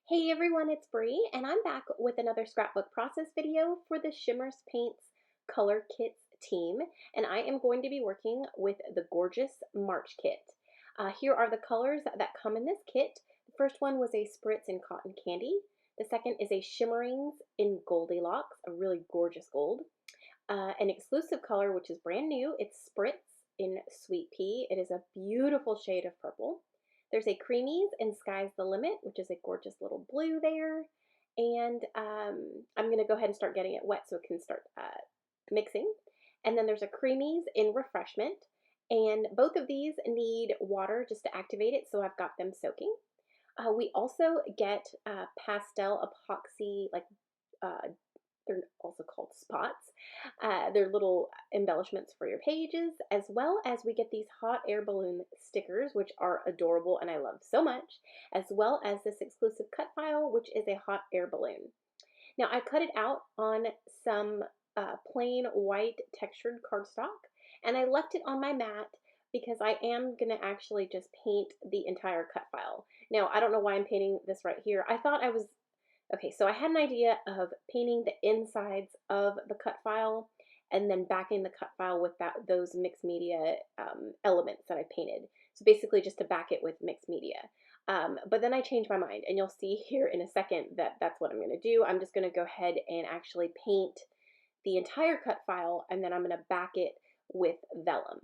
Hey everyone, it's Bree, and I'm back with another scrapbook process video for the Shimmerz Paints Color Kits team, and I am going to be working with the gorgeous March kit. Here are the colors that come in this kit. The first one was a Spritz in Cotton Candy. The second is a Shimmerings in Goldilocks, a really gorgeous gold. An exclusive color, which is brand new, it's Spritz in Sweet Pea. It is a beautiful shade of purple. There's a Creamies in Sky's the Limit, which is a gorgeous little blue there. And I'm going to go ahead and start getting it wet so it can start mixing. And then there's a Creamies in Refreshment. And both of these need water just to activate it, so I've got them soaking. We also get pastel epoxy, like uh, they're also called spots. They're little embellishments for your pages, as well as we get these hot air balloon stickers, which are adorable and I love so much, as well as this exclusive cut file, which is a hot air balloon. Now, I cut it out on some plain white textured cardstock, and I left it on my mat because I am going to actually just paint the entire cut file. Now, I don't know why I'm painting this right here. I thought I was Okay, so I had an idea of painting the insides of the cut file and then backing the cut file with those mixed media elements that I painted. So basically just to back it with mixed media. But then I changed my mind, and you'll see here in a second that that's what I'm going to do. I'm just going to go ahead and actually paint the entire cut file, and then I'm going to back it with vellum.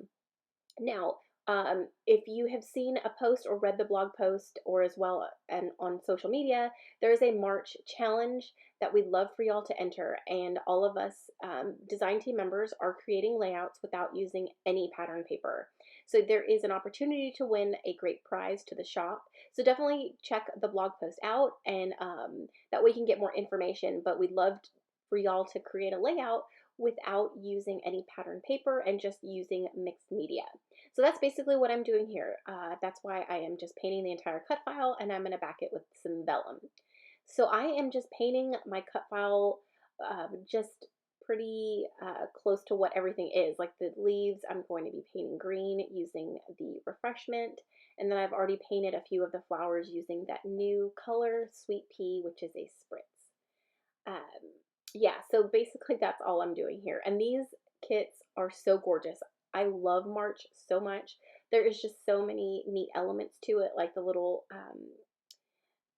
Now, if you have seen a post or read the blog post, or as well and on social media, there is a March challenge that we'd love for y'all to enter, and all of us design team members are creating layouts without using any pattern paper. So there is an opportunity to win a great prize to the shop. So definitely check the blog post out, and that way you can get more information. But we'd love for y'all to create a layout without using any pattern paper and just using mixed media. So that's basically what I'm doing here. That's why I am just painting the entire cut file, and I'm going to back it with some vellum. So I am just painting my cut file just pretty close to what everything is. Like the leaves, I'm going to be painting green using the Refreshment, and then I've already painted a few of the flowers using that new color, Sweet Pea, which is a Spritz. Yeah, so basically that's all I'm doing here. And these kits are so gorgeous. I love March so much. There is just so many neat elements to it, like the little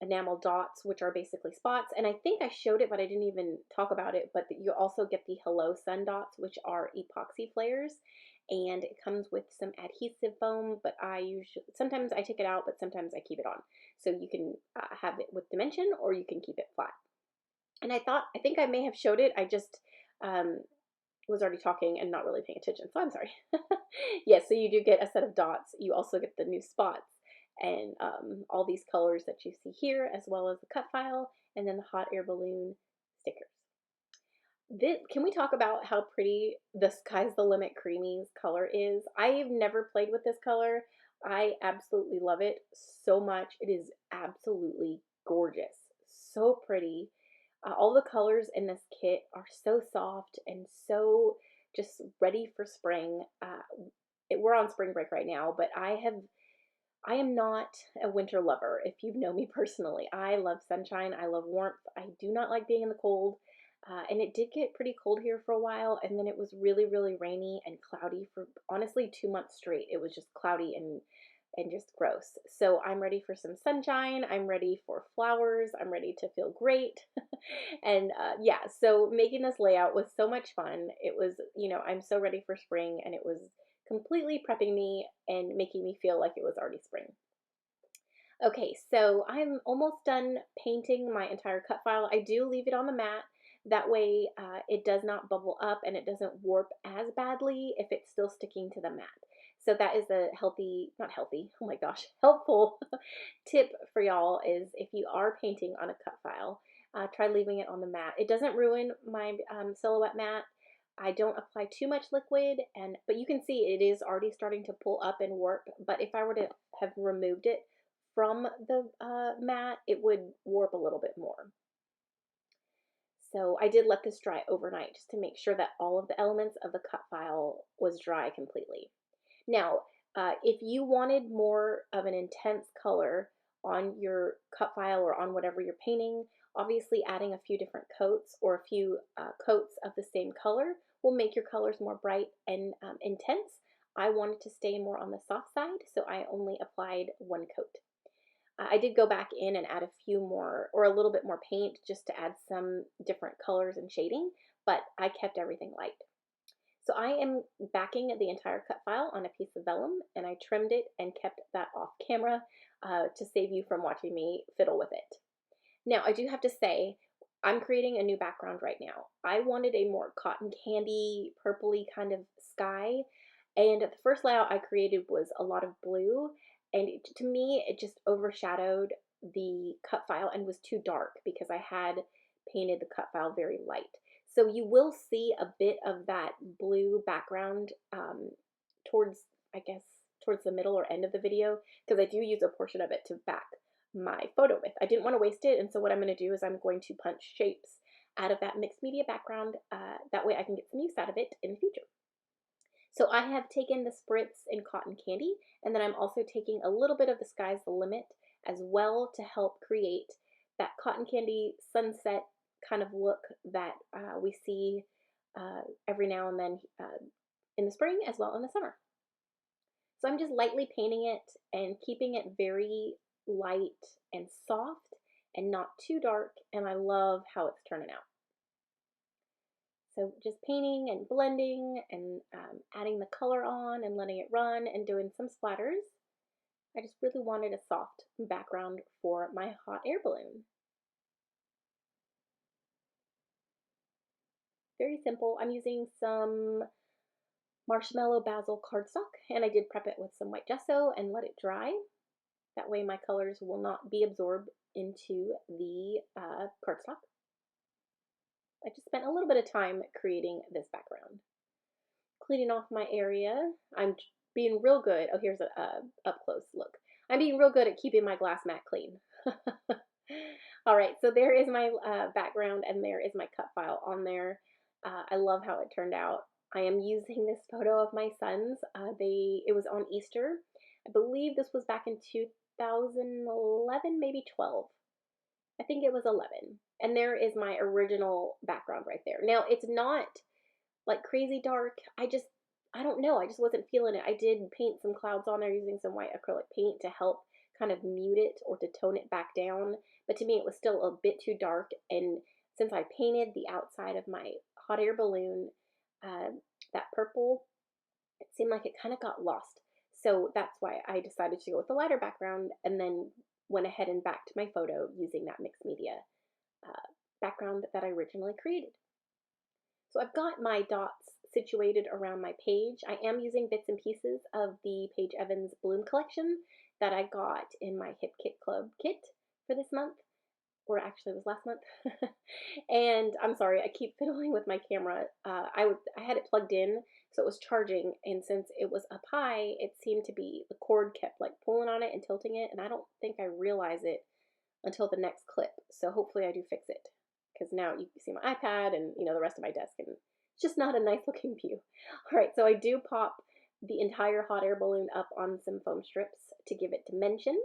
enamel dots, which are basically spots. And I think I showed it, but I didn't even talk about it. But you also get the Hello Sun dots, which are epoxy flares. And it comes with some adhesive foam, but sometimes I take it out, but sometimes I keep it on. So you can have it with dimension, or you can keep it flat. And I think I may have showed it. I just was already talking and not really paying attention, so I'm sorry. Yes, so you do get a set of dots. You also get the new spots and all these colors that you see here, as well as the cut file, and then the hot air balloon stickers. Can we talk about how pretty the Sky's the Limit Creamies color is? I've never played with this color. I absolutely love it so much. It is absolutely gorgeous. So pretty. All the colors in this kit are so soft and so just ready for spring. We're on spring break right now, but I am not a winter lover. If you know me personally, I love sunshine. I love warmth. I do not like being in the cold. And it did get pretty cold here for a while, and then it was really, really rainy and cloudy for honestly 2 months straight. It was just cloudy and just gross. So I'm ready for some sunshine. I'm ready for flowers. I'm ready to feel great. And yeah, so making this layout was so much fun. It was, I'm so ready for spring, and it was completely prepping me and making me feel like it was already spring. Okay, so I'm almost done painting my entire cut file. I do leave it on the mat. That way it does not bubble up and it doesn't warp as badly if it's still sticking to the mat. So that is a not healthy, oh my gosh, helpful tip for y'all is if you are painting on a cut file, try leaving it on the mat. It doesn't ruin my silhouette mat. I don't apply too much liquid, but you can see it is already starting to pull up and warp. But if I were to have removed it from the mat, it would warp a little bit more. So I did let this dry overnight just to make sure that all of the elements of the cut file was dry completely. Now, if you wanted more of an intense color on your cut file or on whatever you're painting. Obviously, adding a few different coats or a few coats of the same color will make your colors more bright and intense. I wanted to stay more on the soft side, so I only applied one coat. I did go back in and add a few more, or a little bit more paint, just to add some different colors and shading, but I kept everything light. So I am backing the entire cut file on a piece of vellum, and I trimmed it and kept that off camera to save you from watching me fiddle with it. Now, I do have to say, I'm creating a new background right now. I wanted a more cotton candy, purpley kind of sky, and the first layout I created was a lot of blue, and to me, it just overshadowed the cut file and was too dark because I had painted the cut file very light. So you will see a bit of that blue background towards, I guess, towards the middle or end of the video, because I do use a portion of it to back my photo with. I didn't want to waste it, and so what I'm going to do is I'm going to punch shapes out of that mixed media background. That way I can get some use out of it in the future. So I have taken the spritz in cotton candy, and then I'm also taking a little bit of the Sky's the Limit as well to help create that cotton candy sunset kind of look that we see every now and then in the spring as well in the summer. So I'm just lightly painting it and keeping it very light and soft and not too dark, and I love how it's turning out. So just painting and blending and adding the color on and letting it run and doing some splatters. I just really wanted a soft background for my hot air balloon. Very simple. I'm using some marshmallow basil cardstock, and I did prep it with some white gesso and let it dry. That way my colors will not be absorbed into the cardstock. I just spent a little bit of time creating this background. Cleaning off my area. I'm being real good. Oh, here's a up close look. I'm being real good at keeping my glass mat clean. All right, so there is my background, and there is my cut file on there. I love how it turned out. I am using this photo of my sons. It was on Easter. I believe this was back in 2011, maybe 12. I think it was 11. And there is my original background right there. Now, it's not like crazy dark. I don't know. I just wasn't feeling it. I did paint some clouds on there using some white acrylic paint to help kind of mute it or to tone it back down. But to me, it was still a bit too dark. And since I painted the outside of my hot air balloon, that purple, it seemed like it kind of got lost. So that's why I decided to go with the lighter background, and then went ahead and backed my photo using that mixed media background that I originally created. So I've got my dots situated around my page. I am using bits and pieces of the Paige Evans Bloom collection that I got in my Hip Kit Club kit for this month, or actually it was last month. And I'm sorry, I keep fiddling with my camera. I had it plugged in, so it was charging, and since it was up high, it seemed to be, the cord kept like pulling on it and tilting it, and I don't think I realized it until the next clip. So hopefully I do fix it, because now you can see my iPad and the rest of my desk, and it's just not a nice looking view. All right, so I do pop the entire hot air balloon up on some foam strips to give it dimension.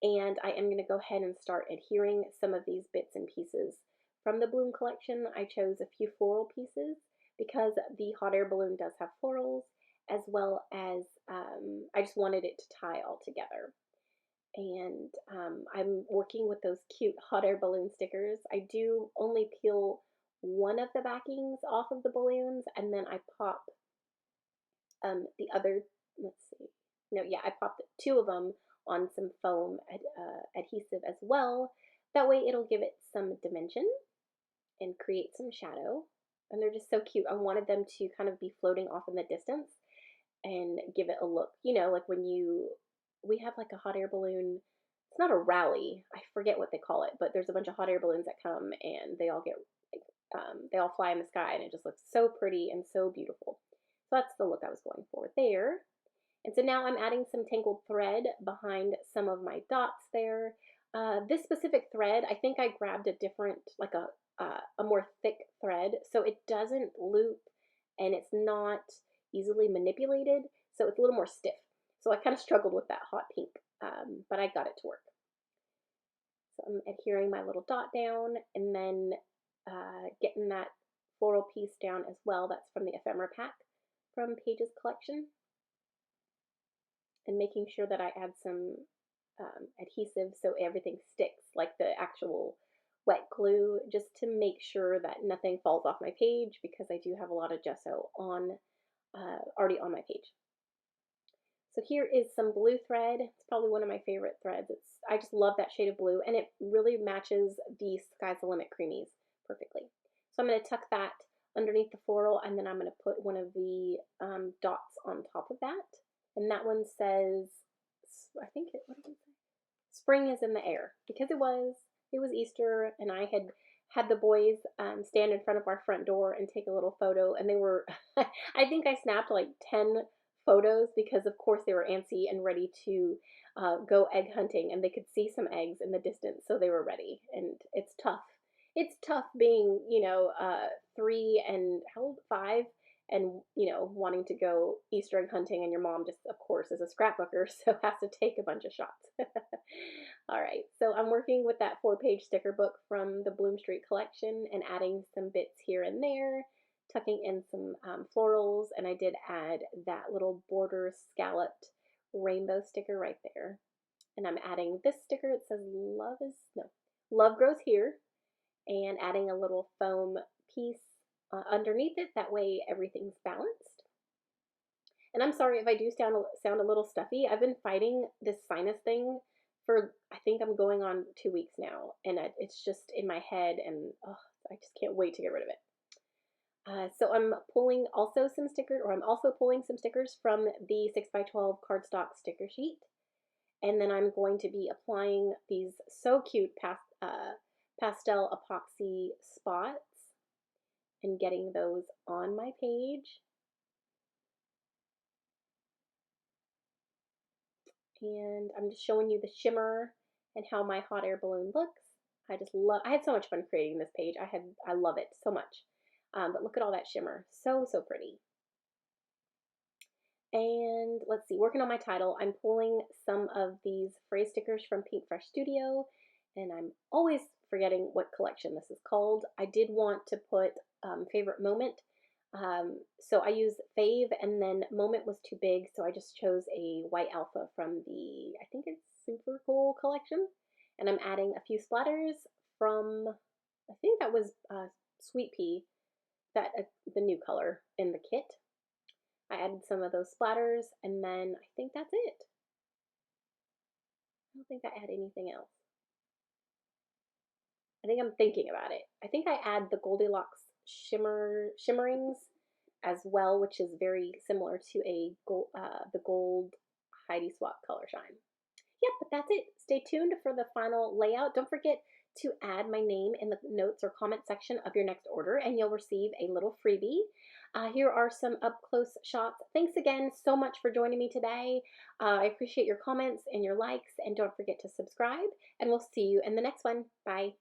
And I am going to go ahead and start adhering some of these bits and pieces from the Bloom collection. I chose a few floral pieces because the hot air balloon does have florals, as well as I just wanted it to tie all together. And I'm working with those cute hot air balloon stickers. I do only peel one of the backings off of the balloons, and then I pop the other, let's see, no, yeah, I popped two of them on some foam adhesive as well. That way it'll give it some dimension and create some shadow. And they're just so cute. I wanted them to kind of be floating off in the distance and give it a look, like when we have like a hot air balloon. It's not a rally. I forget what they call it, but there's a bunch of hot air balloons that come and they all get, they all fly in the sky, and it just looks so pretty and so beautiful. So that's the look I was going for there. And so now I'm adding some tangled thread behind some of my dots there. This specific thread, I think I grabbed a different, like a more thick thread, so it doesn't loop and it's not easily manipulated, so it's a little more stiff. So I kind of struggled with that hot pink, but I got it to work. So I'm adhering my little dot down and then getting that floral piece down as well. That's from the ephemera pack from Paige's collection. And making sure that I add some adhesive so everything sticks, like the actual wet glue, just to make sure that nothing falls off my page, because I do have a lot of gesso on already on my page. So here is some blue thread. It's probably one of my favorite threads. I just love that shade of blue, and it really matches the Sky's the Limit creamies perfectly. So I'm going to tuck that underneath the floral, and then I'm going to put one of the dots on top of that. And that one says, I think, what does it say? Spring is in the air, because it was Easter, and I had the boys stand in front of our front door and take a little photo, and they were, I think I snapped like 10 photos, because of course they were antsy and ready to go egg hunting, and they could see some eggs in the distance, so they were ready. And it's tough. It's tough being, 3 and how old? 5, and wanting to go Easter egg hunting, and your mom just, of course, is a scrapbooker, so has to take a bunch of shots. All right, so I'm working with that 4-page sticker book from the Bloom Street collection and adding some bits here and there, tucking in some florals, and I did add that little border scalloped rainbow sticker right there. And I'm adding this sticker. It says Love Grows Here, and adding a little foam piece underneath it. That way everything's balanced. And I'm sorry if I do sound a little stuffy. I've been fighting this sinus thing for, I think I'm going on 2 weeks now, and it's just in my head, and I just can't wait to get rid of it. So I'm also pulling some stickers from the 6x12 cardstock sticker sheet, and then I'm going to be applying these so cute pastel epoxy spots and getting those on my page. And I'm just showing you the shimmer and how my hot air balloon looks. I had so much fun creating this page. I love it so much. But look at all that shimmer. So, so pretty. And let's see, working on my title, I'm pulling some of these phrase stickers from Pink Fresh Studio, and I'm always forgetting what collection this is called. I did want to put favorite moment, so I used fave, and then moment was too big, so I just chose a white alpha from the, I think it's Super Cool collection, and I'm adding a few splatters from, I think that was Sweet Pea, the new color in the kit. I added some of those splatters, and then I think that's it. I don't think I add anything else. I think I'm thinking about it. I think I add the Goldilocks shimmerings as well, which is very similar to the gold Heidi Swap color shine. Yep, but that's it. Stay tuned for the final layout. Don't forget to add my name in the notes or comment section of your next order, and you'll receive a little freebie. Here are some up-close shots. Thanks again so much for joining me today. I appreciate your comments and your likes, and don't forget to subscribe, and we'll see you in the next one. Bye.